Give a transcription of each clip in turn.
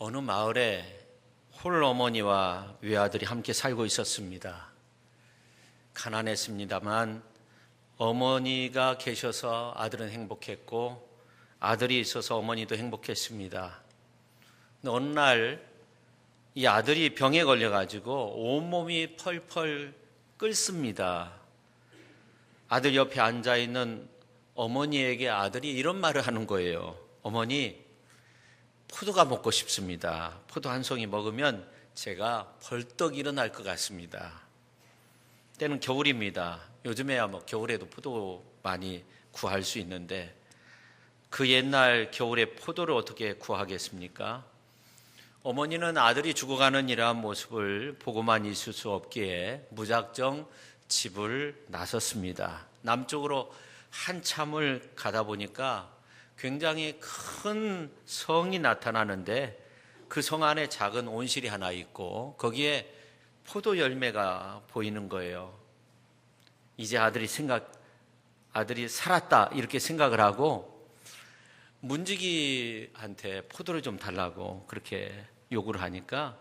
어느 마을에 홀어머니와 외아들이 함께 살고 있었습니다. 가난했습니다만 어머니가 계셔서 아들은 행복했고 아들이 있어서 어머니도 행복했습니다. 근데 어느 날 이 아들이 병에 걸려가지고 온몸이 펄펄 끓습니다. 아들 옆에 앉아있는 어머니에게 아들이 이런 말을 하는 거예요. 어머니, 포도가 먹고 싶습니다. 포도 한 송이 먹으면 제가 벌떡 일어날 것 같습니다. 때는 겨울입니다. 요즘에야 겨울에도 포도 많이 구할 수 있는데 그 옛날 겨울에 포도를 어떻게 구하겠습니까? 어머니는 아들이 죽어가는 이러한 모습을 보고만 있을 수 없기에 무작정 집을 나섰습니다. 남쪽으로 한참을 가다 보니까 굉장히 큰 성이 나타나는데 그 성 안에 작은 온실이 하나 있고 거기에 포도 열매가 보이는 거예요. 이제 아들이 살았다 이렇게 생각을 하고 문지기한테 포도를 좀 달라고 그렇게 요구를 하니까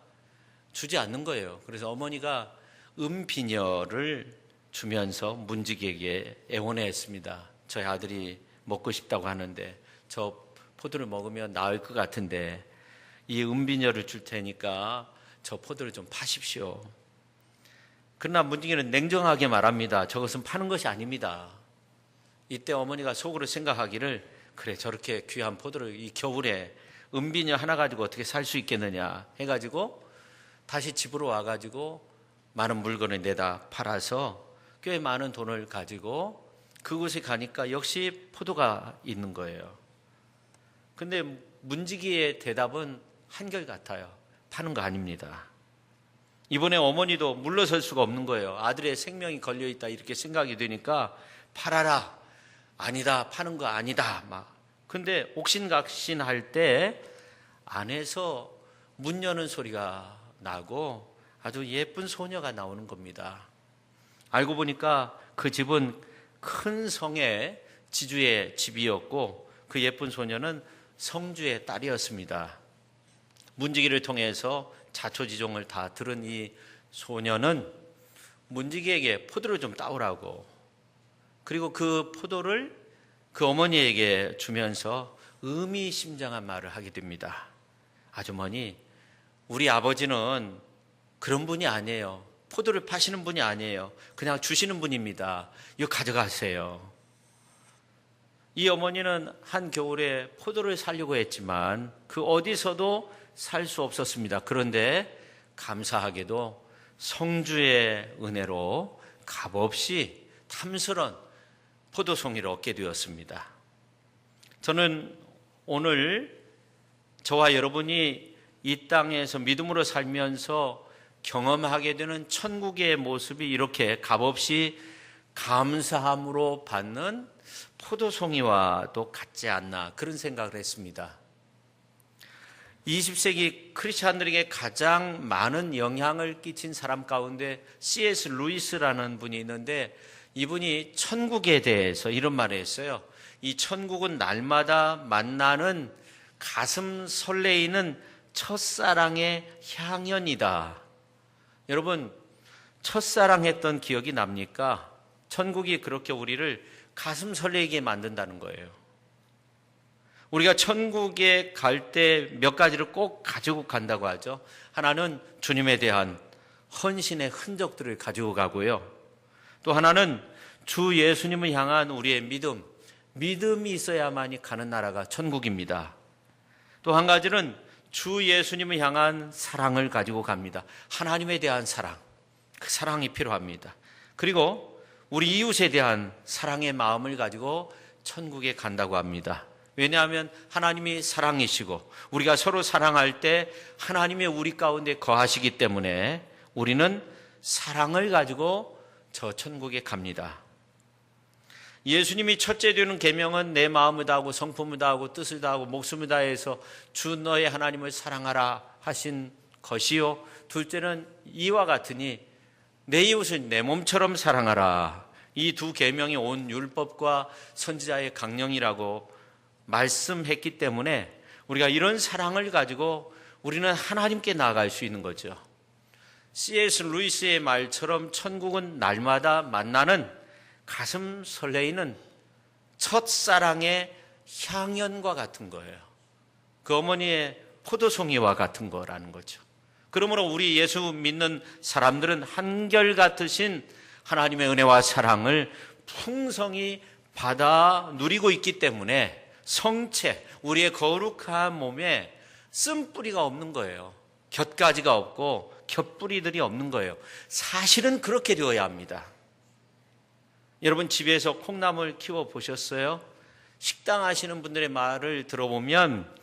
주지 않는 거예요. 그래서 어머니가 은비녀를 주면서 문지기에게 애원했습니다. 저희 아들이 먹고 싶다고 하는데 저 포도를 먹으면 나을 것 같은데 이 은비녀를 줄 테니까 저 포도를 좀 파십시오. 그러나 문지기는 냉정하게 말합니다. 저것은 파는 것이 아닙니다. 이때 어머니가 속으로 생각하기를 그래 저렇게 귀한 포도를 이 겨울에 은비녀 하나 가지고 어떻게 살 수 있겠느냐 해가지고 다시 집으로 와가지고 많은 물건을 내다 팔아서 꽤 많은 돈을 가지고 그곳에 가니까 역시 포도가 있는 거예요. 근데 문지기의 대답은 한결같아요. 파는 거 아닙니다. 이번에 어머니도 물러설 수가 없는 거예요. 아들의 생명이 걸려있다 이렇게 생각이 되니까 팔아라. 아니다. 파는 거 아니다. 근데 옥신각신할 때 안에서 문 여는 소리가 나고 아주 예쁜 소녀가 나오는 겁니다. 알고 보니까 그 집은 큰 성의 지주의 집이었고 그 예쁜 소녀는 성주의 딸이었습니다. 문지기를 통해서 자초지종을 다 들은 이 소녀는 문지기에게 포도를 좀 따오라고 그리고 그 포도를 그 어머니에게 주면서 의미심장한 말을 하게 됩니다. 아주머니, 우리 아버지는 그런 분이 아니에요. 포도를 파시는 분이 아니에요. 그냥 주시는 분입니다. 이거 가져가세요. 이 어머니는 한겨울에 포도를 사려고 했지만 그 어디서도 살 수 없었습니다. 그런데 감사하게도 성주의 은혜로 값없이 탐스런 포도송이를 얻게 되었습니다. 저는 오늘 저와 여러분이 이 땅에서 믿음으로 살면서 경험하게 되는 천국의 모습이 이렇게 값없이 감사함으로 받는 포도송이와도 같지 않나 그런 생각을 했습니다. 20세기 크리스찬들에게 가장 많은 영향을 끼친 사람 가운데 C.S. 루이스라는 분이 있는데 이분이 천국에 대해서 이런 말을 했어요. 이 천국은 날마다 만나는 가슴 설레이는 첫사랑의 향연이다. 여러분, 첫사랑했던 기억이 납니까? 천국이 그렇게 우리를 가슴 설레게 만든다는 거예요. 우리가 천국에 갈 때 몇 가지를 꼭 가지고 간다고 하죠. 하나는 주님에 대한 헌신의 흔적들을 가지고 가고요. 또 하나는 주 예수님을 향한 우리의 믿음이 있어야만이 가는 나라가 천국입니다. 또 한 가지는 주 예수님을 향한 사랑을 가지고 갑니다. 하나님에 대한 사랑, 그 사랑이 필요합니다. 그리고 우리 이웃에 대한 사랑의 마음을 가지고 천국에 간다고 합니다. 왜냐하면 하나님이 사랑이시고 우리가 서로 사랑할 때 하나님이 우리 가운데 거하시기 때문에 우리는 사랑을 가지고 저 천국에 갑니다. 예수님이 첫째 되는 계명은 내 마음을 다하고 성품을 다하고 뜻을 다하고 목숨을 다해서 주 너의 하나님을 사랑하라 하신 것이요. 둘째는 이와 같으니 내 이웃을 내 몸처럼 사랑하라. 이 두 계명이 온 율법과 선지자의 강령이라고 말씀했기 때문에 우리가 이런 사랑을 가지고 우리는 하나님께 나아갈 수 있는 거죠. C.S. 루이스의 말처럼 천국은 날마다 만나는 가슴 설레이는 첫사랑의 향연과 같은 거예요. 그 어머니의 포도송이와 같은 거라는 거죠. 그러므로 우리 예수 믿는 사람들은 한결같으신 하나님의 은혜와 사랑을 풍성히 받아 누리고 있기 때문에 성체, 우리의 거룩한 몸에 쓴뿌리가 없는 거예요. 곁가지가 없고 곁뿌리들이 없는 거예요. 사실은 그렇게 되어야 합니다. 여러분 집에서 콩나물 키워 보셨어요? 식당 하시는 분들의 말을 들어보면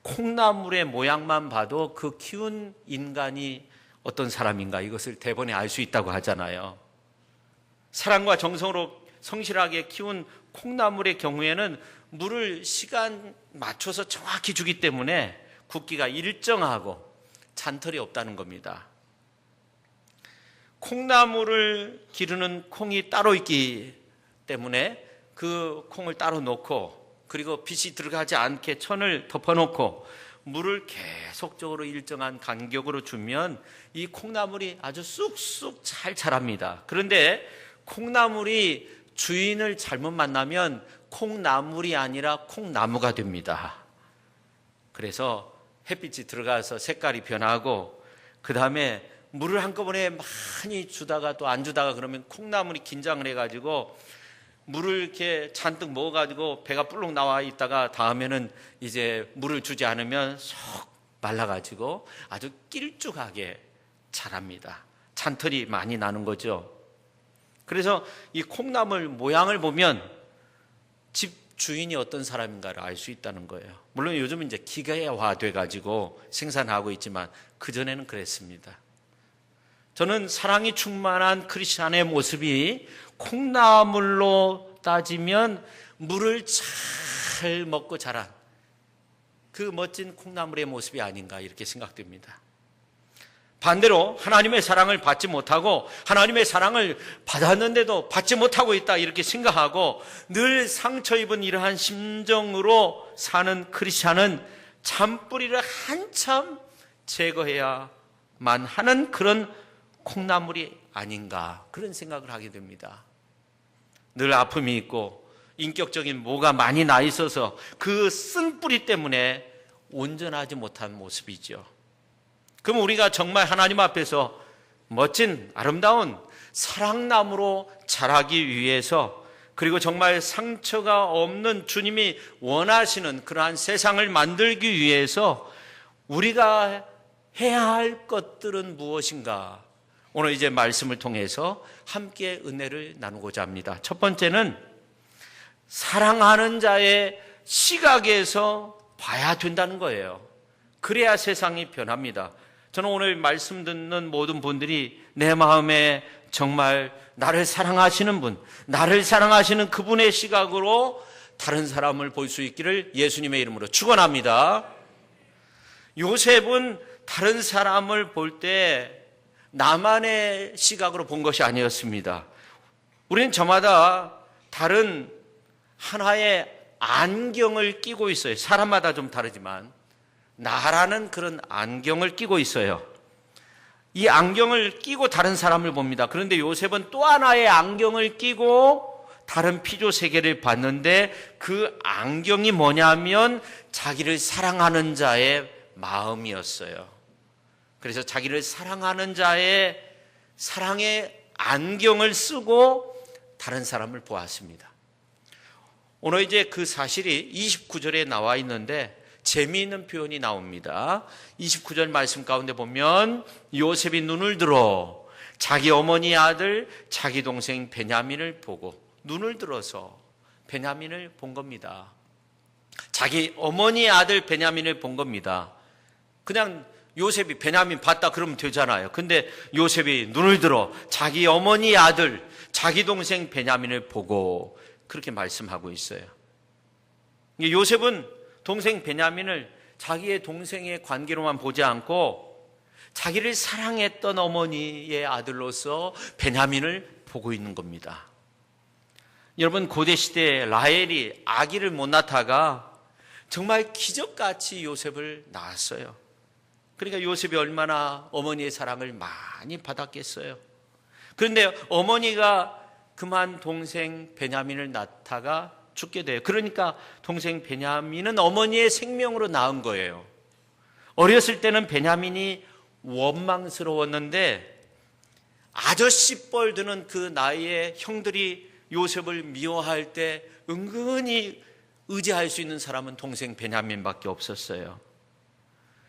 콩나물의 모양만 봐도 그 키운 인간이 어떤 사람인가 이것을 대번에 알 수 있다고 하잖아요. 사랑과 정성으로 성실하게 키운 콩나물의 경우에는 물을 시간 맞춰서 정확히 주기 때문에 굵기가 일정하고 잔털이 없다는 겁니다. 콩나물을 기르는 콩이 따로 있기 때문에 그 콩을 따로 놓고 그리고 빛이 들어가지 않게 천을 덮어놓고 물을 계속적으로 일정한 간격으로 주면 이 콩나물이 아주 쑥쑥 잘 자랍니다. 그런데 콩나물이 주인을 잘못 만나면 콩나물이 아니라 콩나무가 됩니다. 그래서 햇빛이 들어가서 색깔이 변하고 그 다음에 물을 한꺼번에 많이 주다가 또 안 주다가 그러면 콩나물이 긴장을 해가지고 물을 이렇게 잔뜩 먹어가지고 배가 불룩 나와 있다가 다음에는 이제 물을 주지 않으면 쏙 말라가지고 아주 길쭉하게 자랍니다. 잔털이 많이 나는 거죠. 그래서 이 콩나물 모양을 보면 집 주인이 어떤 사람인가를 알 수 있다는 거예요. 물론 요즘은 이제 기계화돼가지고 생산하고 있지만 그전에는 그랬습니다. 저는 사랑이 충만한 크리스찬의 모습이 콩나물로 따지면 물을 잘 먹고 자란 그 멋진 콩나물의 모습이 아닌가 이렇게 생각됩니다. 반대로 하나님의 사랑을 받지 못하고 하나님의 사랑을 받았는데도 받지 못하고 있다 이렇게 생각하고 늘 상처 입은 이러한 심정으로 사는 크리스찬은 잔뿌리를 한참 제거해야만 하는 그런 콩나물이 아닌가 그런 생각을 하게 됩니다. 늘 아픔이 있고 인격적인 모가 많이 나 있어서 그 쓴 뿌리 때문에 온전하지 못한 모습이죠. 그럼 우리가 정말 하나님 앞에서 멋진 아름다운 사랑나무로 자라기 위해서 그리고 정말 상처가 없는 주님이 원하시는 그러한 세상을 만들기 위해서 우리가 해야 할 것들은 무엇인가? 오늘 이제 말씀을 통해서 함께 은혜를 나누고자 합니다. 첫 번째는 사랑하는 자의 시각에서 봐야 된다는 거예요. 그래야 세상이 변합니다. 저는 오늘 말씀 듣는 모든 분들이 내 마음에 정말 나를 사랑하시는 분, 나를 사랑하시는 그분의 시각으로 다른 사람을 볼 수 있기를 예수님의 이름으로 축원합니다. 요셉은 다른 사람을 볼 때 나만의 시각으로 본 것이 아니었습니다. 우리는 저마다 다른 하나의 안경을 끼고 있어요. 사람마다 좀 다르지만 나라는 그런 안경을 끼고 있어요. 이 안경을 끼고 다른 사람을 봅니다. 그런데 요셉은 또 하나의 안경을 끼고 다른 피조 세계를 봤는데 그 안경이 뭐냐면 자기를 사랑하는 자의 마음이었어요. 그래서 자기를 사랑하는 자의 사랑의 안경을 쓰고 다른 사람을 보았습니다. 오늘 이제 그 사실이 29절에 나와 있는데 재미있는 표현이 나옵니다. 29절 말씀 가운데 보면 요셉이 눈을 들어 자기 어머니 아들 자기 동생 베냐민을 보고 눈을 들어서 베냐민을 본 겁니다. 자기 어머니 아들 베냐민을 본 겁니다. 그냥 요셉이 베냐민 봤다 그러면 되잖아요. 근데 요셉이 눈을 들어 자기 어머니 아들 자기 동생 베냐민을 보고 그렇게 말씀하고 있어요. 요셉은 동생 베냐민을 자기의 동생의 관계로만 보지 않고 자기를 사랑했던 어머니의 아들로서 베냐민을 보고 있는 겁니다. 여러분 고대 시대에 라헬이 아기를 못 낳다가 정말 기적같이 요셉을 낳았어요. 그러니까 요셉이 얼마나 어머니의 사랑을 많이 받았겠어요. 그런데 어머니가 그만 동생 베냐민을 낳다가 죽게 돼요. 그러니까 동생 베냐민은 어머니의 생명으로 낳은 거예요. 어렸을 때는 베냐민이 원망스러웠는데 아저씨 뻘 드는 그 나이에 형들이 요셉을 미워할 때 은근히 의지할 수 있는 사람은 동생 베냐민밖에 없었어요.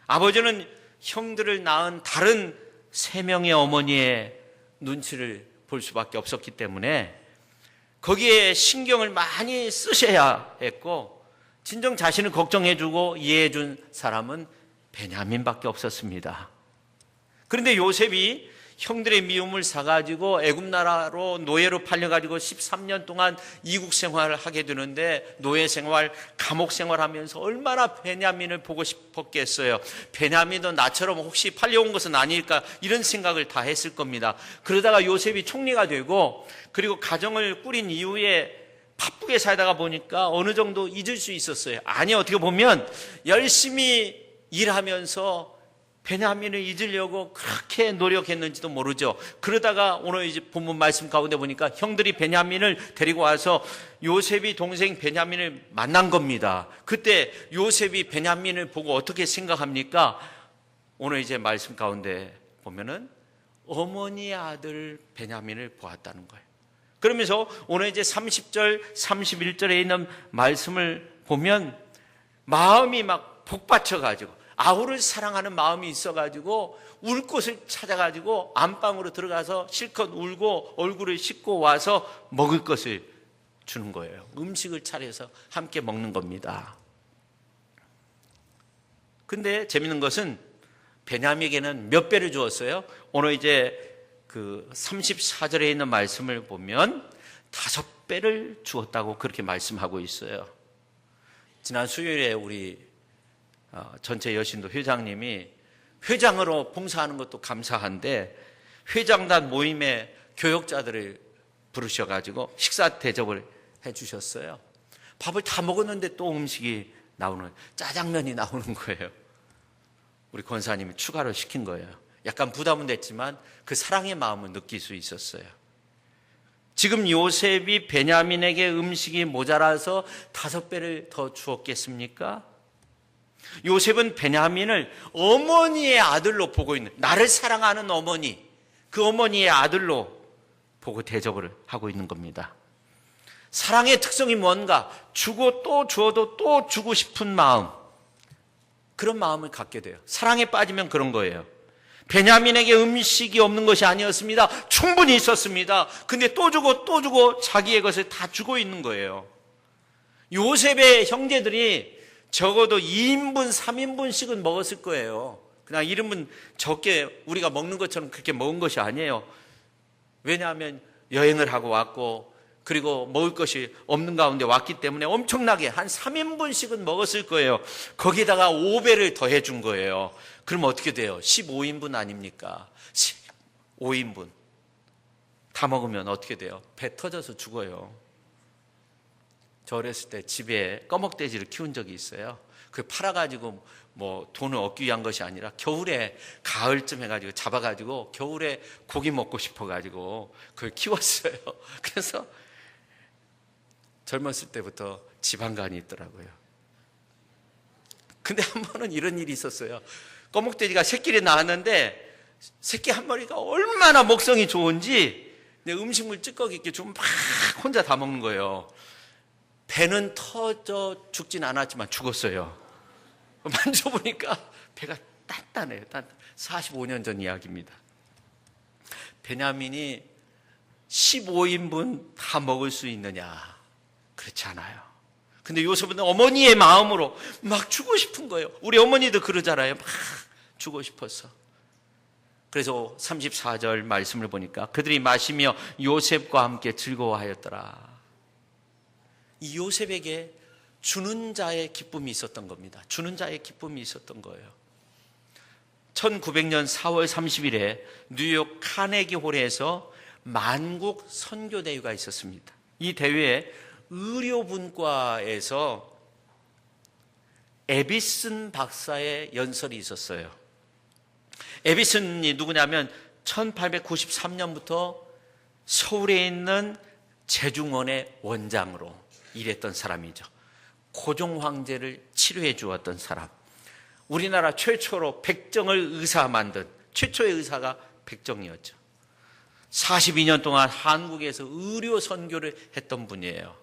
아버지는 형들을 낳은 다른 3명의 어머니의 눈치를 볼 수밖에 없었기 때문에 거기에 신경을 많이 쓰셔야 했고 진정 자신을 걱정해주고 이해해준 사람은 베냐민밖에 없었습니다. 그런데 요셉이 형들의 미움을 사가지고 애굽 나라로 노예로 팔려가지고 13년 동안 이국 생활을 하게 되는데 노예 생활, 감옥 생활하면서 얼마나 베냐민을 보고 싶었겠어요. 베냐민도 나처럼 혹시 팔려온 것은 아닐까 이런 생각을 다 했을 겁니다. 그러다가 요셉이 총리가 되고 그리고 가정을 꾸린 이후에 바쁘게 살다가 보니까 어느 정도 잊을 수 있었어요. 아니 어떻게 보면 열심히 일하면서 베냐민을 잊으려고 그렇게 노력했는지도 모르죠. 그러다가 오늘 이제 본문 말씀 가운데 보니까 형들이 베냐민을 데리고 와서 요셉이 동생 베냐민을 만난 겁니다. 그때 요셉이 베냐민을 보고 어떻게 생각합니까? 오늘 이제 말씀 가운데 보면은 어머니의 아들 베냐민을 보았다는 거예요. 그러면서 오늘 이제 30절, 31절에 있는 말씀을 보면 마음이 막 복받쳐가지고 아우를 사랑하는 마음이 있어가지고 울 곳을 찾아가지고 안방으로 들어가서 실컷 울고 얼굴을 씻고 와서 먹을 것을 주는 거예요. 음식을 차려서 함께 먹는 겁니다. 근데 재밌는 것은 베냐민에게는 몇 배를 주었어요? 오늘 이제 그 34절에 있는 말씀을 보면 5배를 주었다고 그렇게 말씀하고 있어요. 지난 수요일에 우리 전체 여신도 회장님이 회장으로 봉사하는 것도 감사한데 회장단 모임에 교역자들을 부르셔가지고 식사 대접을 해주셨어요. 밥을 다 먹었는데 또 음식이 나오는 짜장면이 나오는 거예요. 우리 권사님이 추가로 시킨 거예요. 약간 부담은 됐지만 그 사랑의 마음을 느낄 수 있었어요. 지금 요셉이 베냐민에게 음식이 모자라서 5배를 더 주었겠습니까? 요셉은 베냐민을 어머니의 아들로 보고 있는, 나를 사랑하는 어머니, 그 어머니의 아들로 보고 대접을 하고 있는 겁니다. 사랑의 특성이 뭔가? 주고 또 주어도 또 주고 싶은 마음, 그런 마음을 갖게 돼요. 사랑에 빠지면 그런 거예요. 베냐민에게 음식이 없는 것이 아니었습니다. 충분히 있었습니다. 근데 또 주고 또 주고 자기의 것을 다 주고 있는 거예요. 요셉의 형제들이 적어도 2인분, 3인분씩은 먹었을 거예요. 그냥 이름은 적게 우리가 먹는 것처럼 그렇게 먹은 것이 아니에요. 왜냐하면 여행을 하고 왔고 그리고 먹을 것이 없는 가운데 왔기 때문에 엄청나게 한 3인분씩은 먹었을 거예요. 거기다가 5배를 더해 준 거예요. 그럼 어떻게 돼요? 15인분 아닙니까? 15인분 다 먹으면 어떻게 돼요? 배 터져서 죽어요. 저 어렸을 때 집에 꺼먹돼지를 키운 적이 있어요. 그 팔아가지고 뭐 돈을 얻기 위한 것이 아니라 겨울에 가을쯤 해가지고 잡아가지고 겨울에 고기 먹고 싶어가지고 그걸 키웠어요. 그래서 젊었을 때부터 지방간이 있더라고요. 근데 한 번은 이런 일이 있었어요. 꺼먹돼지가 새끼를 낳았는데 새끼 한 마리가 얼마나 먹성이 좋은지 내 음식물 찌꺼기 있게 좀 막 혼자 다 먹는 거예요. 배는 터져 죽진 않았지만 죽었어요. 만져보니까 배가 단단해요. 45년 전 이야기입니다. 베냐민이 15인분 다 먹을 수 있느냐? 그렇지 않아요. 근데 요셉은 어머니의 마음으로 막 주고 싶은 거예요. 우리 어머니도 그러잖아요. 막 주고 싶어서. 그래서 34절 말씀을 보니까 그들이 마시며 요셉과 함께 즐거워하였더라. 이 요셉에게 주는 자의 기쁨이 있었던 겁니다. 주는 자의 기쁨이 있었던 거예요. 1900년 4월 30일에 뉴욕 카네기 홀에서 만국 선교대회가 있었습니다. 이 대회에 의료분과에서 에비슨 박사의 연설이 있었어요. 에비슨이 누구냐면 1893년부터 서울에 있는 제중원의 원장으로 일했던 사람이죠. 고종 황제를 치료해 주었던 사람. 우리나라 최초로 백정을 의사 만든 최초의 의사가 백정이었죠. 42년 동안 한국에서 의료 선교를 했던 분이에요.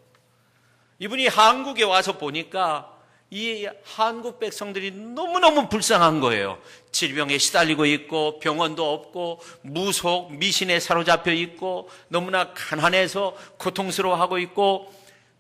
이분이 한국에 와서 보니까 이 한국 백성들이 너무너무 불쌍한 거예요. 질병에 시달리고 있고 병원도 없고 무속, 미신에 사로잡혀 있고 너무나 가난해서 고통스러워하고 있고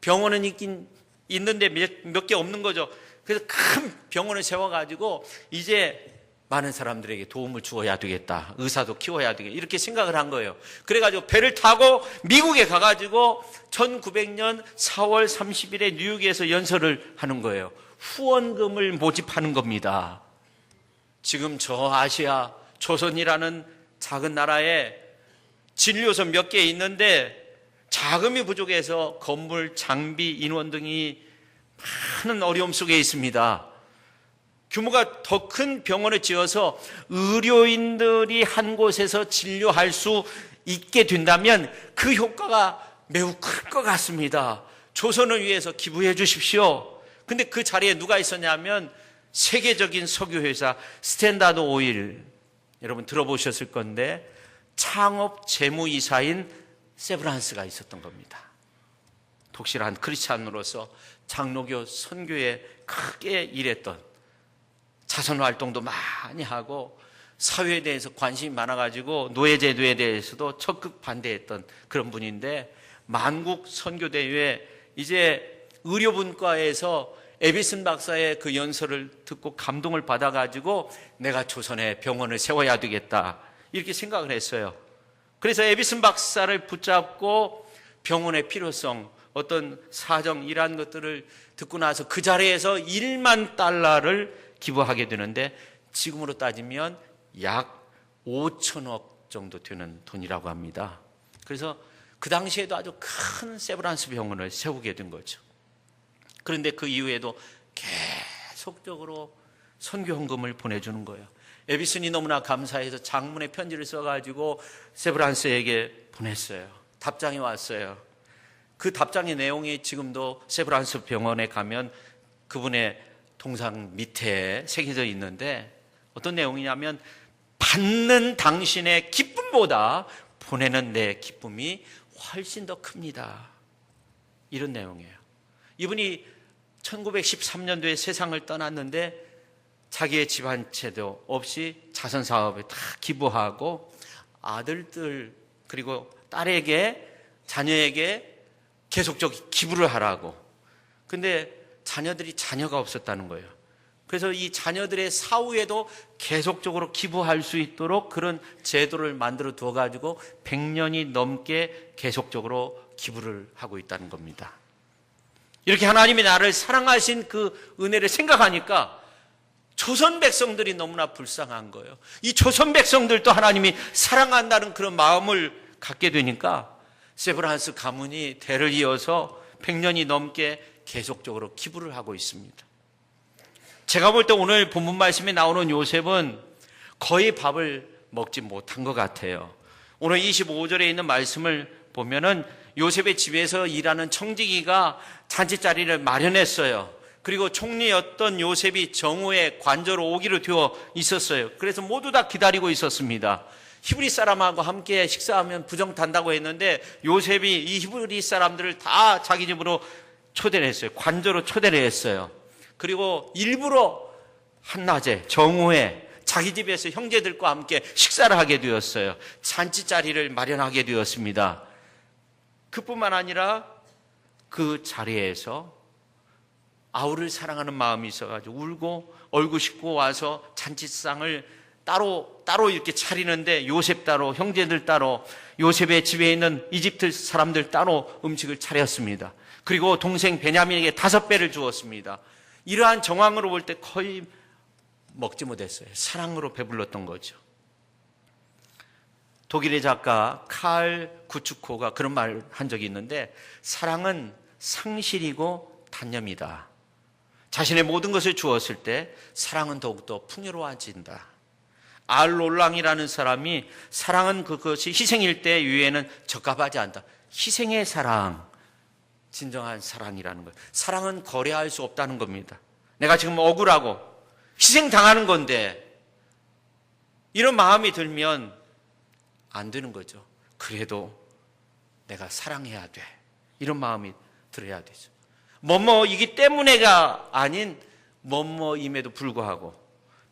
병원은 있긴 있는데 몇 개 없는 거죠. 그래서 큰 병원을 세워가지고 이제 많은 사람들에게 도움을 주어야 되겠다. 의사도 키워야 되겠다. 이렇게 생각을 한 거예요. 그래가지고 배를 타고 미국에 가가지고 1900년 4월 30일에 뉴욕에서 연설을 하는 거예요. 후원금을 모집하는 겁니다. 지금 저 아시아 조선이라는 작은 나라에 진료소 몇 개 있는데 자금이 부족해서 건물, 장비, 인원 등이 많은 어려움 속에 있습니다. 규모가 더 큰 병원을 지어서 의료인들이 한 곳에서 진료할 수 있게 된다면 그 효과가 매우 클 것 같습니다. 조선을 위해서 기부해 주십시오. 근데 그 자리에 누가 있었냐면 세계적인 석유회사 스탠다드 오일, 여러분 들어보셨을 건데 창업 재무이사인 세브란스가 있었던 겁니다. 독실한 크리스찬으로서 장로교 선교에 크게 일했던, 자선활동도 많이 하고 사회에 대해서 관심이 많아가지고 노예제도에 대해서도 적극 반대했던 그런 분인데, 만국 선교대회에 이제 의료분과에서 에비슨 박사의 그 연설을 듣고 감동을 받아가지고 내가 조선에 병원을 세워야 되겠다 이렇게 생각을 했어요. 그래서 에비슨 박사를 붙잡고 병원의 필요성, 어떤 사정 이러한 것들을 듣고 나서 그 자리에서 1만 달러를 기부하게 되는데 지금으로 따지면 약 5천억 정도 되는 돈이라고 합니다. 그래서 그 당시에도 아주 큰 세브란스 병원을 세우게 된 거죠. 그런데 그 이후에도 계속적으로 선교 헌금을 보내주는 거예요. 에비슨이 너무나 감사해서 장문의 편지를 써가지고 세브란스에게 보냈어요. 답장이 왔어요. 그 답장의 내용이 지금도 세브란스 병원에 가면 그분의 동상 밑에 새겨져 있는데 어떤 내용이냐면, 받는 당신의 기쁨보다 보내는 내 기쁨이 훨씬 더 큽니다. 이런 내용이에요. 이분이 1913년도에 세상을 떠났는데 자기의 집안채도 없이 자선사업에 다 기부하고 아들들 그리고 딸에게, 자녀에게 계속적으로 기부를 하라고. 근데 자녀들이 자녀가 없었다는 거예요. 그래서 이 자녀들의 사후에도 계속적으로 기부할 수 있도록 그런 제도를 만들어 두어가지고 100년이 넘게 계속적으로 기부를 하고 있다는 겁니다. 이렇게 하나님이 나를 사랑하신 그 은혜를 생각하니까 조선 백성들이 너무나 불쌍한 거예요. 이 조선 백성들도 하나님이 사랑한다는 그런 마음을 갖게 되니까 세브란스 가문이 대를 이어서 100년이 넘게 계속적으로 기부를 하고 있습니다. 제가 볼 때 오늘 본문 말씀에 나오는 요셉은 거의 밥을 먹지 못한 것 같아요. 오늘 25절에 있는 말씀을 보면은 요셉의 집에서 일하는 청지기가 잔치자리를 마련했어요. 그리고 총리였던 요셉이 정오에 관저로 오기로 되어 있었어요. 그래서 모두 다 기다리고 있었습니다. 히브리 사람하고 함께 식사하면 부정탄다고 했는데 요셉이 이 히브리 사람들을 다 자기 집으로 초대를 했어요. 관저로 초대를 했어요. 그리고 일부러 한낮에 정오에 자기 집에서 형제들과 함께 식사를 하게 되었어요. 잔치 자리를 마련하게 되었습니다. 그뿐만 아니라 그 자리에서 아우를 사랑하는 마음이 있어가지고 울고 얼굴 씻고 와서 잔치상을 따로 이렇게 차리는데 요셉 따로, 형제들 따로, 요셉의 집에 있는 이집트 사람들 따로 음식을 차렸습니다. 그리고 동생 베냐민에게 5배를 주었습니다. 이러한 정황으로 볼 때 거의 먹지 못했어요. 사랑으로 배불렀던 거죠. 독일의 작가 칼 구츠코가 그런 말 한 적이 있는데, 사랑은 상실이고 단념이다. 자신의 모든 것을 주었을 때 사랑은 더욱더 풍요로워진다. 알롤랑이라는 사람이 사랑은 그것이 희생일 때 위에는 적합하지 않다. 희생의 사랑, 진정한 사랑이라는 거예요. 사랑은 거래할 수 없다는 겁니다. 내가 지금 억울하고 희생당하는 건데 이런 마음이 들면 안 되는 거죠. 그래도 내가 사랑해야 돼. 이런 마음이 들어야 되죠. 뭐뭐이기 때문에가 아닌 뭐뭐임에도 불구하고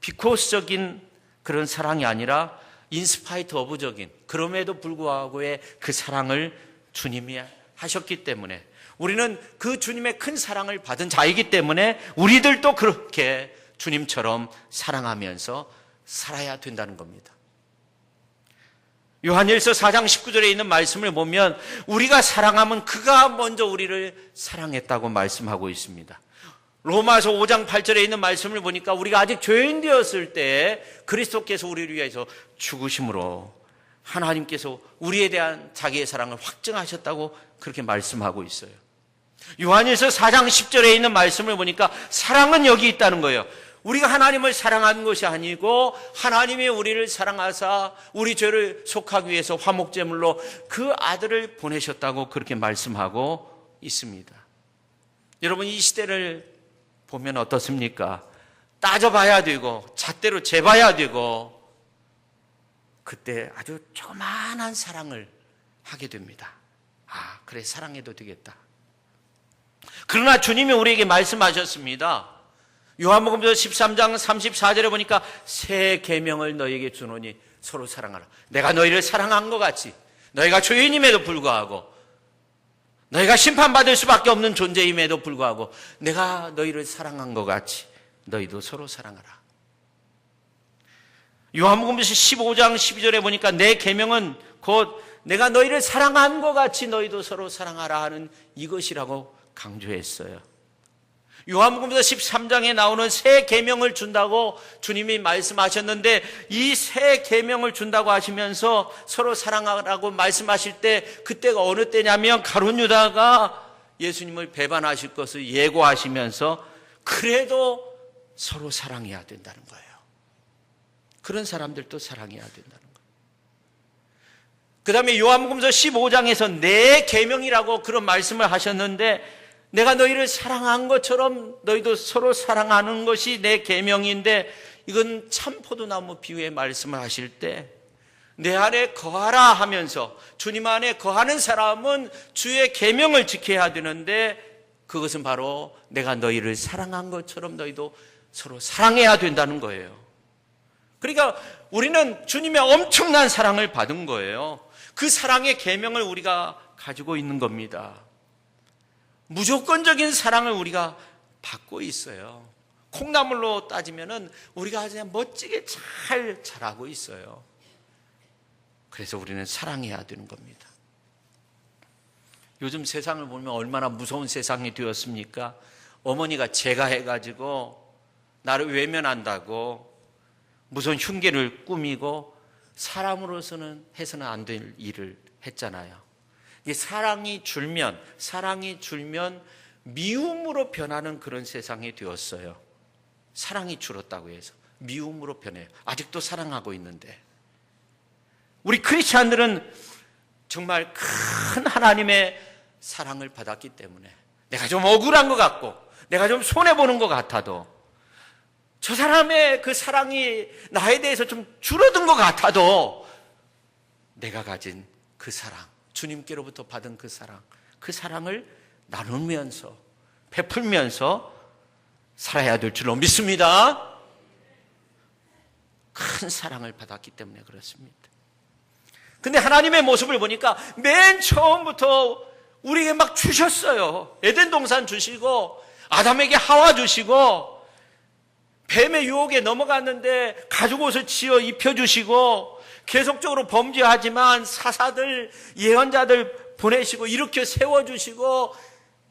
비코스적인 그런 사랑이 아니라 인스파이트 오브적인 그럼에도 불구하고의 그 사랑을 주님이 하셨기 때문에 우리는 그 주님의 큰 사랑을 받은 자이기 때문에 우리들도 그렇게 주님처럼 사랑하면서 살아야 된다는 겁니다. 요한일서 4장 19절에 있는 말씀을 보면 우리가 사랑하면 그가 먼저 우리를 사랑했다고 말씀하고 있습니다. 로마서 5장 8절에 있는 말씀을 보니까 우리가 아직 죄인 되었을 때 그리스도께서 우리를 위해서 죽으심으로 하나님께서 우리에 대한 자기의 사랑을 확증하셨다고 그렇게 말씀하고 있어요. 요한일서 4장 10절에 있는 말씀을 보니까 사랑은 여기 있다는 거예요. 우리가 하나님을 사랑한 것이 아니고 하나님이 우리를 사랑하사 우리 죄를 속하기 위해서 화목제물로 그 아들을 보내셨다고 그렇게 말씀하고 있습니다. 여러분, 이 시대를 보면 어떻습니까? 따져봐야 되고 잣대로 재봐야 되고 그때 아주 조그마한 사랑을 하게 됩니다. 아, 그래, 사랑해도 되겠다. 그러나 주님이 우리에게 말씀하셨습니다. 요한복음서 13장 34절에 보니까 새 계명을 너희에게 주노니 서로 사랑하라. 내가 너희를 사랑한 것 같이 너희가 죄인임에도 불구하고 너희가 심판받을 수밖에 없는 존재임에도 불구하고 내가 너희를 사랑한 것 같이 너희도 서로 사랑하라. 요한복음서 15장 12절에 보니까 내 계명은 곧 내가 너희를 사랑한 것 같이 너희도 서로 사랑하라 하는 이것이라고 강조했어요. 요한복음서 13장에 나오는 새 계명을 준다고 주님이 말씀하셨는데 이 새 계명을 준다고 하시면서 서로 사랑하라고 말씀하실 때 그때가 어느 때냐면 가룟 유다가 예수님을 배반하실 것을 예고하시면서 그래도 서로 사랑해야 된다는 거예요. 그런 사람들도 사랑해야 된다는 거예요. 그 다음에 요한복음서 15장에서 내 계명이라고 그런 말씀을 하셨는데 내가 너희를 사랑한 것처럼 너희도 서로 사랑하는 것이 내 계명인데 이건 참포도나무 비유의 말씀을 하실 때 내 안에 거하라 하면서 주님 안에 거하는 사람은 주의 계명을 지켜야 되는데 그것은 바로 내가 너희를 사랑한 것처럼 너희도 서로 사랑해야 된다는 거예요. 그러니까 우리는 주님의 엄청난 사랑을 받은 거예요. 그 사랑의 계명을 우리가 가지고 있는 겁니다. 무조건적인 사랑을 우리가 받고 있어요. 콩나물로 따지면은 우리가 아주 멋지게 잘 자라고 있어요. 그래서 우리는 사랑해야 되는 겁니다. 요즘 세상을 보면 얼마나 무서운 세상이 되었습니까? 어머니가 제가 해가지고 나를 외면한다고 무슨 흉계를 꾸미고 사람으로서는 해서는 안 될 일을 했잖아요. 사랑이 줄면 미움으로 변하는 그런 세상이 되었어요. 사랑이 줄었다고 해서 미움으로 변해요. 아직도 사랑하고 있는데 우리 크리스찬들은 정말 큰 하나님의 사랑을 받았기 때문에 내가 좀 억울한 것 같고 내가 좀 손해보는 것 같아도 저 사람의 그 사랑이 나에 대해서 좀 줄어든 것 같아도 내가 가진 그 사랑, 주님께로부터 받은 그 사랑을 나누면서 베풀면서 살아야 될 줄로 믿습니다. 큰 사랑을 받았기 때문에 그렇습니다. 근데 하나님의 모습을 보니까 맨 처음부터 우리에게 막 주셨어요. 에덴 동산 주시고 아담에게 하와 주시고 뱀의 유혹에 넘어갔는데 가죽 옷을 지어 입혀주시고 계속적으로 범죄하지만 사사들, 예언자들 보내시고 일으켜 세워주시고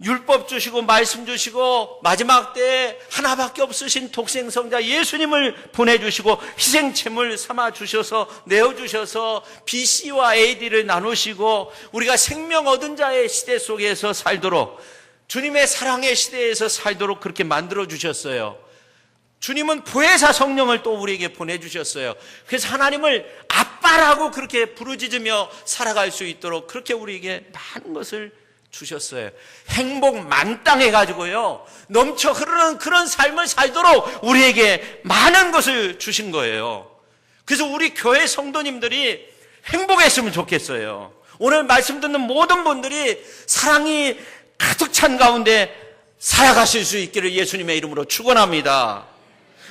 율법 주시고 말씀 주시고 마지막 때에 하나밖에 없으신 독생성자 예수님을 보내주시고 희생체물 삼아주셔서 내어주셔서 BC와 AD를 나누시고 우리가 생명 얻은 자의 시대 속에서 살도록 주님의 사랑의 시대에서 살도록 그렇게 만들어주셨어요. 주님은 보혜사 성령을 또 우리에게 보내주셨어요. 그래서 하나님을 아빠라고 그렇게 부르짖으며 살아갈 수 있도록 그렇게 우리에게 많은 것을 주셨어요. 행복 만땅해 가지고요, 넘쳐 흐르는 그런 삶을 살도록 우리에게 많은 것을 주신 거예요. 그래서 우리 교회 성도님들이 행복했으면 좋겠어요. 오늘 말씀 듣는 모든 분들이 사랑이 가득 찬 가운데 살아가실 수 있기를 예수님의 이름으로 축원합니다.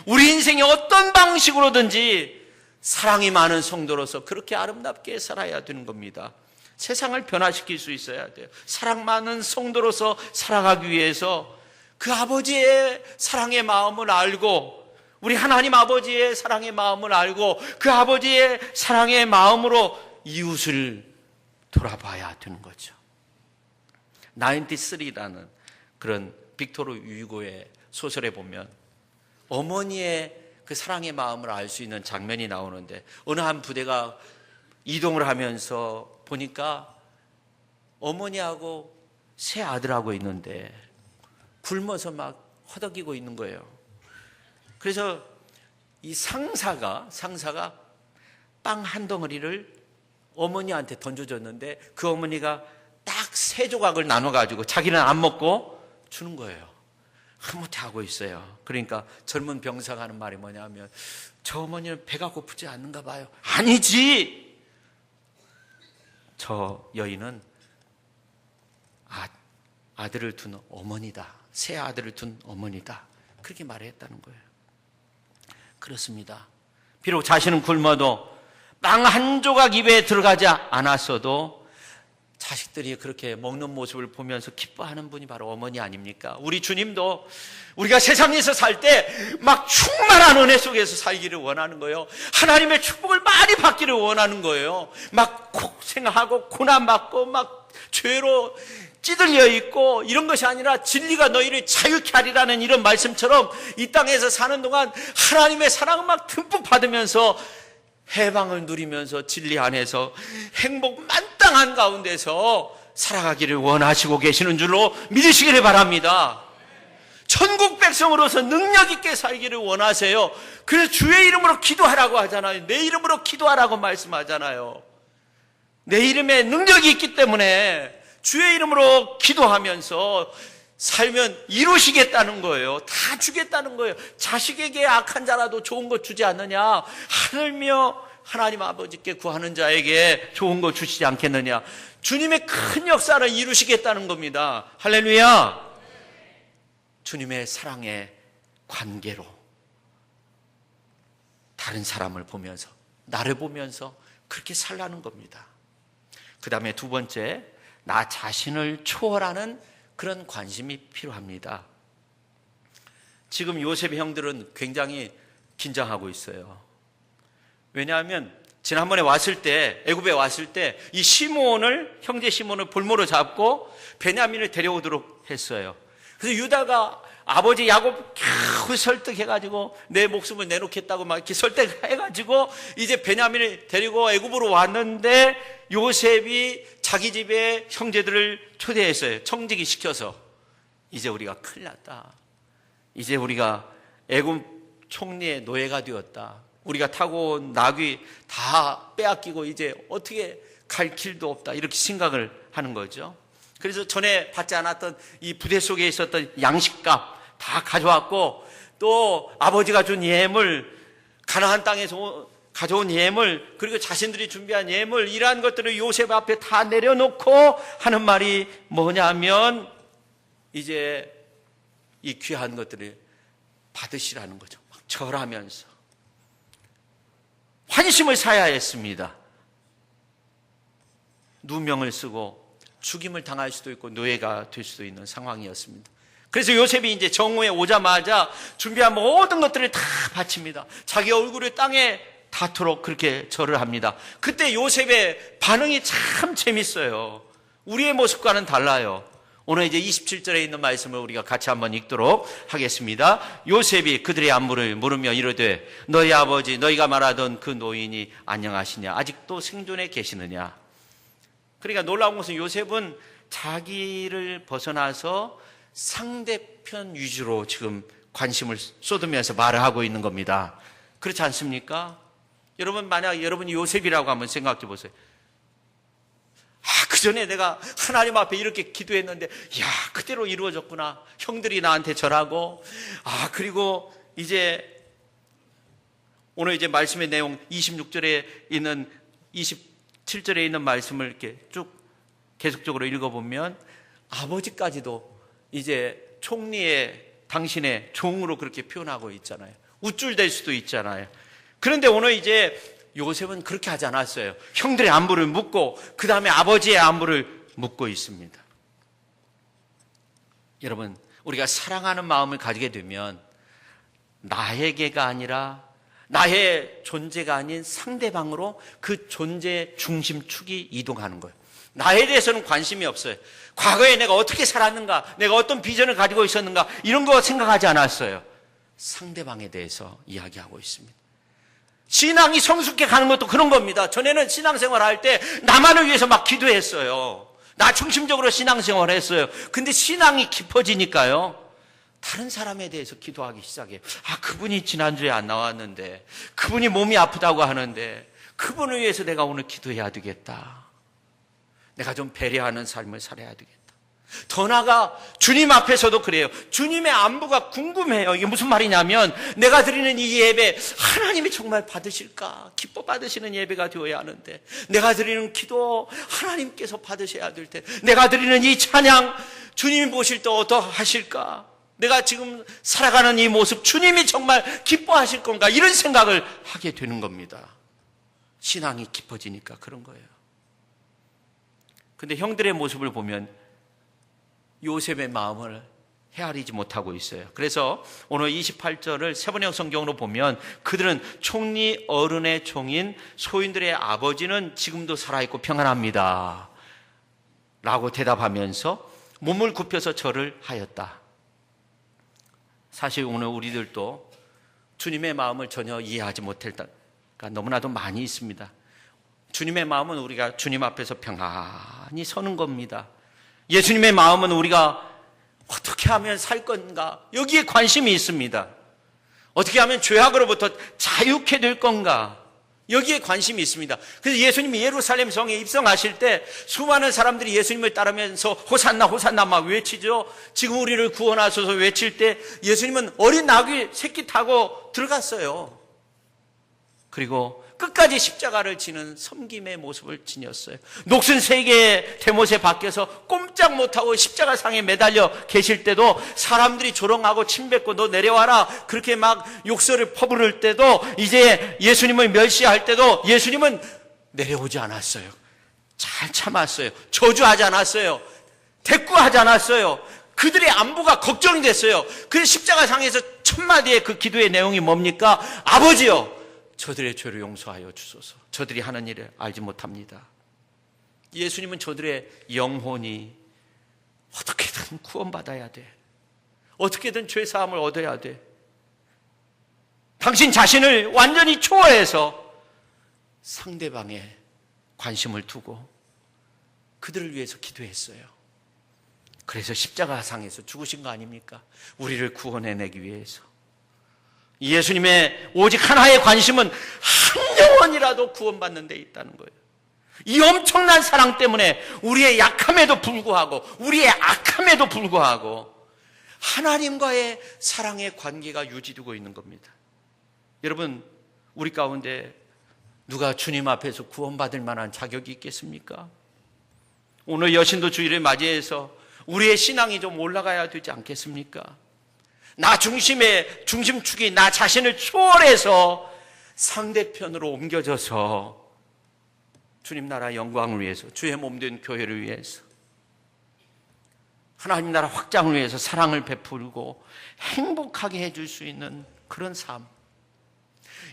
우리 인생이 어떤 방식으로든지 사랑이 많은 성도로서 그렇게 아름답게 살아야 되는 겁니다. 세상을 변화시킬 수 있어야 돼요. 사랑 많은 성도로서 살아가기 위해서 그 아버지의 사랑의 마음을 알고, 우리 하나님 아버지의 사랑의 마음을 알고 그 아버지의 사랑의 마음으로 이웃을 돌아봐야 되는 거죠. 93라는 그런 빅토르 유고의 소설에 보면 어머니의 그 사랑의 마음을 알 수 있는 장면이 나오는데, 어느 한 부대가 이동을 하면서 보니까 어머니하고 세 아들하고 있는데 굶어서 막 허덕이고 있는 거예요. 그래서 이 상사가 빵 한 덩어리를 어머니한테 던져줬는데 그 어머니가 딱 3조각을 나눠가지고 자기는 안 먹고 주는 거예요. 흐뭇해하고 있어요. 그러니까 젊은 병사가 하는 말이 뭐냐면, 저 어머니는 배가 고프지 않는가 봐요. 아니지! 저 여인은 아들을 둔 어머니다. 세 아들을 둔 어머니다. 그렇게 말했다는 거예요. 그렇습니다. 비록 자신은 굶어도 빵 한 조각 입에 들어가지 않았어도 자식들이 그렇게 먹는 모습을 보면서 기뻐하는 분이 바로 어머니 아닙니까? 우리 주님도 우리가 세상에서 살 때 막 충만한 은혜 속에서 살기를 원하는 거예요. 하나님의 축복을 많이 받기를 원하는 거예요. 막 고생하고 고난받고 막 죄로 찌들려 있고 이런 것이 아니라 진리가 너희를 자유케 하리라는 이런 말씀처럼 이 땅에서 사는 동안 하나님의 사랑을 막 듬뿍 받으면서 해방을 누리면서 진리 안에서 행복 만땅한 가운데서 살아가기를 원하시고 계시는 줄로 믿으시기를 바랍니다. 천국 백성으로서 능력 있게 살기를 원하세요. 그래서 주의 이름으로 기도하라고 하잖아요. 내 이름으로 기도하라고 말씀하잖아요. 내 이름에 능력이 있기 때문에 주의 이름으로 기도하면서 살면 이루시겠다는 거예요. 다 주겠다는 거예요. 자식에게 악한 자라도 좋은 것 주지 않느냐? 하늘며 하나님 아버지께 구하는 자에게 좋은 것 주시지 않겠느냐? 주님의 큰 역사를 이루시겠다는 겁니다. 할렐루야! 주님의 사랑의 관계로 다른 사람을 보면서, 나를 보면서 그렇게 살라는 겁니다. 그 다음에 두 번째, 나 자신을 초월하는 그런 관심이 필요합니다. 지금 요셉의 형들은 굉장히 긴장하고 있어요. 왜냐하면 지난번에 왔을 때, 애굽에 왔을 때 이 시므온을, 형제 시므온을 볼모로 잡고 베냐민을 데려오도록 했어요. 그래서 유다가 아버지 야곱 겨우 설득해가지고 내 목숨을 내놓겠다고 막 이렇게 설득해가지고 이제 베냐민을 데리고 애굽으로 왔는데, 요셉이 자기 집에 형제들을 초대했어요. 청지기 시켜서. 이제 우리가 큰일 났다. 이제 우리가 애굽 총리의 노예가 되었다. 우리가 타고 온 나귀 다 빼앗기고 이제 어떻게 갈 길도 없다. 이렇게 생각을 하는 거죠. 그래서 전에 받지 않았던 이 부대 속에 있었던 양식값 다 가져왔고, 또 아버지가 준 예물, 가나안 땅에서 가져온 예물, 그리고 자신들이 준비한 예물, 이러한 것들을 요셉 앞에 다 내려놓고 하는 말이 뭐냐면, 이제 이 귀한 것들을 받으시라는 거죠. 막 절하면서 환심을 사야 했습니다. 누명을 쓰고 죽임을 당할 수도 있고 노예가 될 수도 있는 상황이었습니다. 그래서 요셉이 이제 정오에 오자마자 준비한 모든 것들을 다 바칩니다. 자기 얼굴을 땅에 닿도록 그렇게 절을 합니다. 그때 요셉의 반응이 참 재밌어요. 우리의 모습과는 달라요. 오늘 이제 27절에 있는 말씀을 우리가 같이 한번 읽도록 하겠습니다. 요셉이 그들의 안부를 물으며 이르되, 너희 아버지 너희가 말하던 그 노인이 안녕하시냐? 아직도 생존해 계시느냐? 그러니까 놀라운 것은 요셉은 자기를 벗어나서 상대편 위주로 지금 관심을 쏟으면서 말을 하고 있는 겁니다. 그렇지 않습니까? 여러분, 만약 여러분이 요셉이라고 한번 생각해 보세요. 그 전에 내가 하나님 앞에 이렇게 기도했는데, 그대로 이루어졌구나. 형들이 나한테 절하고, 그리고 이제 오늘 이제 말씀의 내용 26절에 있는 27절에 있는 말씀을 이렇게 쭉 계속적으로 읽어보면 아버지까지도 이제 총리의 당신의 종으로 그렇게 표현하고 있잖아요. 우쭐댈 수도 있잖아요. 그런데 오늘 이제 요셉은 그렇게 하지 않았어요. 형들의 안부를 묻고 그 다음에 아버지의 안부를 묻고 있습니다. 여러분, 우리가 사랑하는 마음을 가지게 되면 나에게가 아니라 나의 존재가 아닌 상대방으로 그 존재의 중심축이 이동하는 거예요. 나에 대해서는 관심이 없어요. 과거에 내가 어떻게 살았는가, 내가 어떤 비전을 가지고 있었는가, 이런 거 생각하지 않았어요. 상대방에 대해서 이야기하고 있습니다. 신앙이 성숙해 가는 것도 그런 겁니다. 전에는 신앙생활 할 때 나만을 위해서 막 기도했어요. 나 중심적으로 신앙생활 했어요. 근데 신앙이 깊어지니까요, 다른 사람에 대해서 기도하기 시작해요. 그분이 지난주에 안 나왔는데, 그분이 몸이 아프다고 하는데 그분을 위해서 내가 오늘 기도해야 되겠다. 내가 좀 배려하는 삶을 살아야 되겠다. 더 나아가 주님 앞에서도 그래요. 주님의 안부가 궁금해요. 이게 무슨 말이냐면, 내가 드리는 이 예배 하나님이 정말 받으실까? 기뻐 받으시는 예배가 되어야 하는데, 내가 드리는 기도 하나님께서 받으셔야 될 때, 내가 드리는 이 찬양 주님이 보실 때 어떠하실까? 내가 지금 살아가는 이 모습 주님이 정말 기뻐하실 건가? 이런 생각을 하게 되는 겁니다. 신앙이 깊어지니까 그런 거예요. 근데 형들의 모습을 보면 요셉의 마음을 헤아리지 못하고 있어요. 그래서 오늘 28절을 세번역 성경으로 보면, 그들은 총리 어른의 종인 소인들의 아버지는 지금도 살아있고 평안합니다 라고 대답하면서 몸을 굽혀서 절을 하였다. 사실 오늘 우리들도 주님의 마음을 전혀 이해하지 못할 때가 너무나도 많이 있습니다. 주님의 마음은 우리가 주님 앞에서 평안히 서는 겁니다. 예수님의 마음은 우리가 어떻게 하면 살 건가, 여기에 관심이 있습니다. 어떻게 하면 죄악으로부터 자유케 될 건가, 여기에 관심이 있습니다. 그래서 예수님이 예루살렘 성에 입성하실 때 수많은 사람들이 예수님을 따르면서 호산나 호산나 막 외치죠. 지금 우리를 구원하소서 외칠 때 예수님은 어린 나귀 새끼 타고 들어갔어요. 그리고 끝까지 십자가를 지는 섬김의 모습을 지녔어요. 녹슨 세 개의 대못에 밖에서 꼼짝 못하고 십자가 상에 매달려 계실 때도 사람들이 조롱하고 침뱉고 너 내려와라 그렇게 막 욕설을 퍼부를 때도, 이제 예수님을 멸시할 때도 예수님은 내려오지 않았어요. 잘 참았어요. 저주하지 않았어요. 대꾸하지 않았어요. 그들의 안부가 걱정이 됐어요. 그래서 십자가 상에서 첫 마디의 그 기도의 내용이 뭡니까? 아버지요, 저들의 죄를 용서하여 주소서. 저들이 하는 일을 알지 못합니다. 예수님은 저들의 영혼이 어떻게든 구원받아야 돼. 어떻게든 죄사함을 얻어야 돼. 당신 자신을 완전히 초월해서 상대방에 관심을 두고 그들을 위해서 기도했어요. 그래서 십자가상에서 죽으신 거 아닙니까? 우리를 구원해내기 위해서. 예수님의 오직 하나의 관심은 한 영혼이라도 구원받는 데 있다는 거예요. 이 엄청난 사랑 때문에 우리의 약함에도 불구하고, 우리의 악함에도 불구하고 하나님과의 사랑의 관계가 유지되고 있는 겁니다. 여러분, 우리 가운데 누가 주님 앞에서 구원받을 만한 자격이 있겠습니까? 오늘 여신도 주일을 맞이해서 우리의 신앙이 좀 올라가야 되지 않겠습니까? 나 중심의 중심축이 나 자신을 초월해서 상대편으로 옮겨져서 주님 나라 영광을 위해서, 주의 몸된 교회를 위해서, 하나님 나라 확장을 위해서 사랑을 베풀고 행복하게 해줄 수 있는 그런 삶.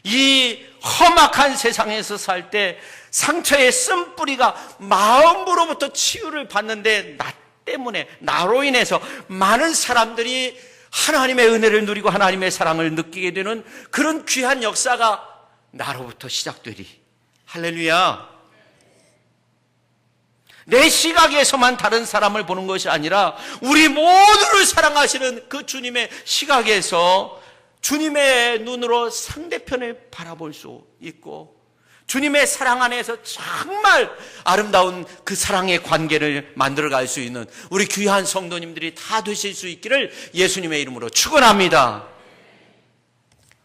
이 험악한 세상에서 살 때 상처의 쓴뿌리가 마음으로부터 치유를 받는데, 나 때문에, 나로 인해서 많은 사람들이 하나님의 은혜를 누리고 하나님의 사랑을 느끼게 되는 그런 귀한 역사가 나로부터 시작되리. 할렐루야. 내 시각에서만 다른 사람을 보는 것이 아니라 우리 모두를 사랑하시는 그 주님의 시각에서 주님의 눈으로 상대편을 바라볼 수 있고 주님의 사랑 안에서 정말 아름다운 그 사랑의 관계를 만들어갈 수 있는 우리 귀한 성도님들이 다 되실 수 있기를 예수님의 이름으로 축원합니다.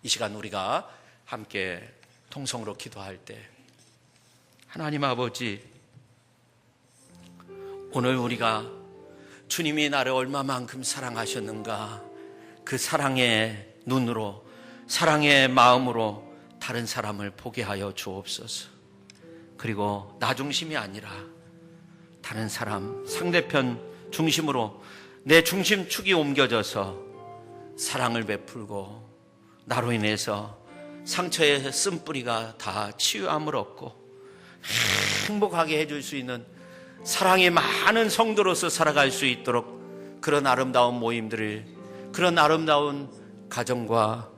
이 시간 우리가 함께 통성으로 기도할 때 하나님 아버지, 오늘 우리가 주님이 나를 얼마만큼 사랑하셨는가 그 사랑의 눈으로 사랑의 마음으로 다른 사람을 보게 하여 주옵소서. 그리고 나 중심이 아니라 다른 사람, 상대편 중심으로 내 중심축이 옮겨져서 사랑을 베풀고 나로 인해서 상처의 쓴뿌리가 다 치유함을 얻고 행복하게 해줄 수 있는 사랑이 많은 성도로서 살아갈 수 있도록 그런 아름다운 모임들을, 그런 아름다운 가정과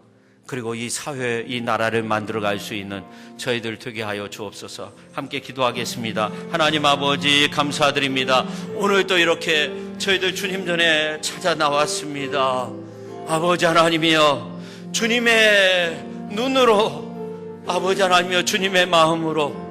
그리고 이 사회, 이 나라를 만들어갈 수 있는 저희들 되게 하여 주옵소서. 함께 기도하겠습니다. 하나님 아버지 감사드립니다. 오늘 또 이렇게 저희들 주님 전에 찾아 나왔습니다. 아버지 하나님이여, 주님의 눈으로, 아버지 하나님이여, 주님의 마음으로,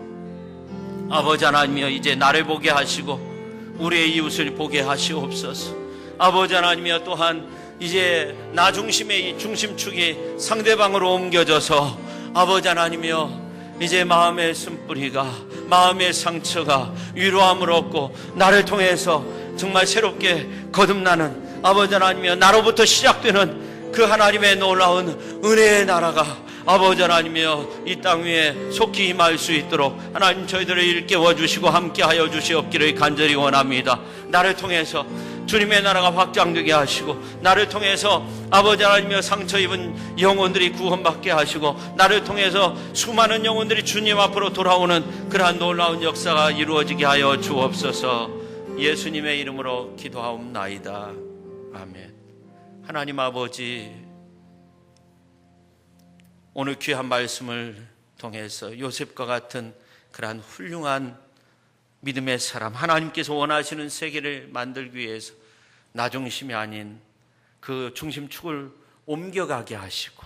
아버지 하나님이여, 이제 나를 보게 하시고 우리의 이웃을 보게 하시옵소서. 아버지 하나님이여, 또한 이제 나 중심의 이 중심축이 상대방으로 옮겨져서 아버지 하나님이여, 이제 마음의 쓴뿌리가, 마음의 상처가 위로함을 얻고 나를 통해서 정말 새롭게 거듭나는, 아버지 하나님이여, 나로부터 시작되는 그 하나님의 놀라운 은혜의 나라가 아버지 하나님이여 이 땅 위에 속히 임할 수 있도록 하나님 저희들을 일깨워 주시고 함께하여 주시옵기를 간절히 원합니다. 나를 통해서 주님의 나라가 확장되게 하시고, 나를 통해서 아버지 하나님이여 상처 입은 영혼들이 구원받게 하시고, 나를 통해서 수많은 영혼들이 주님 앞으로 돌아오는 그러한 놀라운 역사가 이루어지게 하여 주옵소서. 예수님의 이름으로 기도하옵나이다. 아멘. 하나님 아버지, 오늘 귀한 말씀을 통해서 요셉과 같은 그러한 훌륭한 믿음의 사람, 하나님께서 원하시는 세계를 만들기 위해서 나 중심이 아닌 그 중심축을 옮겨가게 하시고,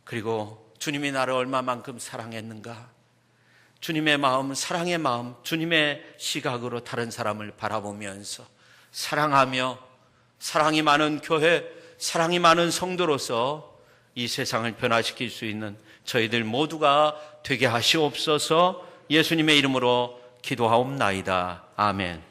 그리고 주님이 나를 얼마만큼 사랑했는가, 주님의 마음, 사랑의 마음, 주님의 시각으로 다른 사람을 바라보면서 사랑하며 사랑이 많은 교회, 사랑이 많은 성도로서 이 세상을 변화시킬 수 있는 저희들 모두가 되게 하시옵소서. 예수님의 이름으로 기도하옵나이다. 아멘.